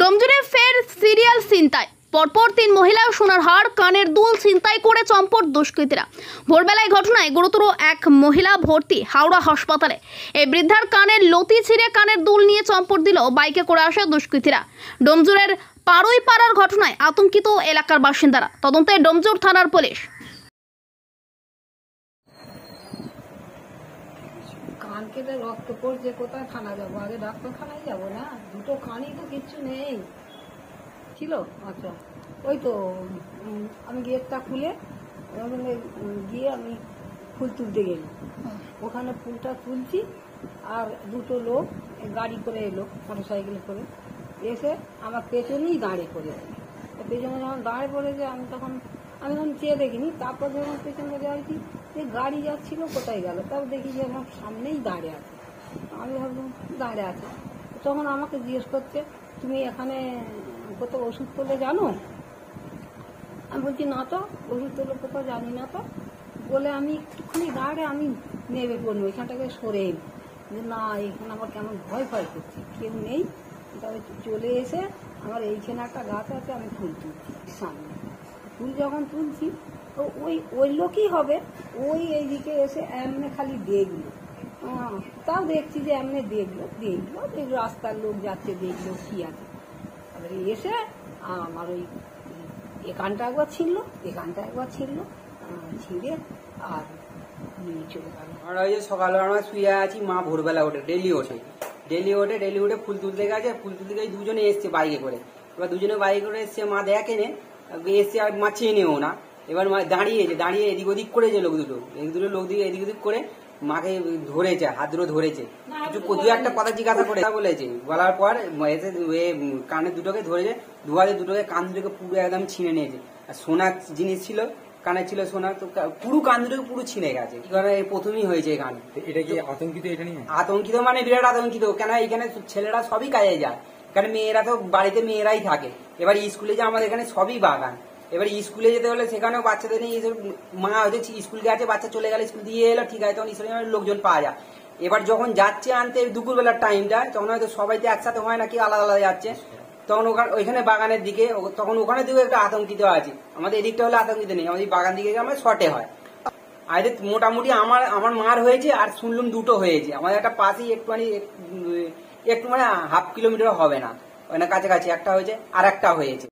ডোমজুড়ে ফের সিরিয়াল ছিনতাই। পরপর তিন মহিলা সোনার হার কানের দুল ছিনতাই করে চম্পট দুষ্কৃতীরা। ভোরবেলায় ঘটনায় গুরুতর এক মহিলা ভর্তি হাওড়া হাসপাতালে। এই বৃদ্ধার কানের লতি ছিঁড়ে কানের দুল নিয়ে চম্পট দিল বাইকে করে আসা দুষ্কৃতীরা। ডোমজুড়ের পাড়ার ঘটনায় আতঙ্কিত এলাকার বাসিন্দারা। তদন্তে ডোমজুড় থানার পুলিশ। কান কেটে রক্ত পড়ছে, কোথায় থানা যাবো? আগে ডাক্তারখানায় যাবো না? দুটো কানই তো কিচ্ছু নেই ছিল। আচ্ছা, ওই তো আমি গেটটা খুলে ওখানে গিয়ে আমি ফুল তুলতে গেলাম। ওখানে ফুলটা তুলছি আর দুটো লোক গাড়ি করে এলো, মোটর সাইকেল করে এসে আমার পেছনেই দাঁড়িয়ে পড়েছে। পেছনে যখন দাঁড়িয়ে পড়েছে আমি তখন চেয়ে দেখিনি। তারপর যখন পেছনে যাচ্ছি যে গাড়ি যাচ্ছিল কোথায় গেল, তারপর দেখি যে আমার সামনেই দাঁড়িয়ে আছে। আমি ভাবলাম দাঁড়িয়ে আছে, তখন আমাকে জিজ্ঞেস করছে, তুমি এখানে কোথাও ওষুধ তোলে জানো? আমি বলছি না তো, ওষুধ তোলে কোথাও জানি না তো। বলে আমি একটুখানি দাঁড়িয়ে আমি নেমে পড়বো, এখানটাকে সরে এলি যে না, এখানে আমার কেমন ভয় ভয় করছে, কেউ নেই। তবে চলে এসে আমার এইখানে একটা গাছ আছে, আমি ফুল তুলছি সামনে। ফুল যখন তুলছি তো ওই লোকই হবে, ওই এইদিকে এসে এমনি খালি দেখলো। তাও দেখছি যে এমনি দেখলো রাস্তার লোক যাচ্ছে, দেখলো কি আছে। তারপরে এসে আমার ওই এখানটা একবার ছিঁড়লো, ছিঁড়ে আর নিয়ে চলে গেল। আমরা ওই যে সকালবেলা আমরা শুয়ে আছি, মা ভোরবেলা ওঠে, ডেলি ওঠে ফুল তুলতে গেছে। দুজনে এসছে বাইকে করে। এবার দুজনে বাইকে করে এসছে, মা দেখেনে এসছে, আর মা চেনেও না। এবার মা দাঁড়িয়ে এদিক ওদিক করেছে, লোক দুটো এদিক ওদিক করে মাকে ধরেছে, হাত ধরে ধরেছে। দু একটা কথা জিজ্ঞাসা করে বলেছে, বলার পর এসে কানের দুটোকে ধরেছে, দুটোকে কান দুটোকে পুরো একদম ছিঁড়ে নিয়েছে। আর সোনার জিনিস ছিল, কানে ছিল সোনা, তো পুরো কান দুটোকে পুরো ছিঁড়ে গেছে। কি করে প্রথমেই হয়েছে এখানে। এটা কি আতঙ্কিত? এটা নিয়ে আতঙ্কিত মানে বিরাট আতঙ্কিত। কেন এখানে ছেলেরা সবই কাজে যায়, কারণ মেয়েরা তো বাড়িতে মেয়েরাই থাকে। এবার স্কুলে যে আমাদের এখানে সবই বাগান, এবার স্কুলে যেতে হলে সেখানেও বাচ্চাদের নিয়ে মা হয়তো স্কুল গেছে, বাচ্চা চলে গেলে স্কুল দিয়ে এলো, ঠিক আছে, তখন স্কুলে লোকজন পাওয়া যায়। এবার যখন যাচ্ছে আনতে দুপুরবেলার টাইমটা, তখন হয়তো সবাই তো একসাথে হয় না, কি আলাদা আলাদা যাচ্ছে, তখন ওইখানে বাগানের দিকে, তখন ওখানে দিকে একটু আতঙ্কিত আছে। আমাদের এদিকটা হলে আতঙ্কিত নেই, আমাদের বাগান দিকে আমার শর্টে হয়। আর মোটামুটি আমার মার হয়েছে, আর শুনলাম দুটো হয়েছে। আমাদের একটা পাশেই একটু মানে 1/2 কিলোমিটার হবে না, কাছাকাছি একটা হয়েছে আর একটা হয়েছে।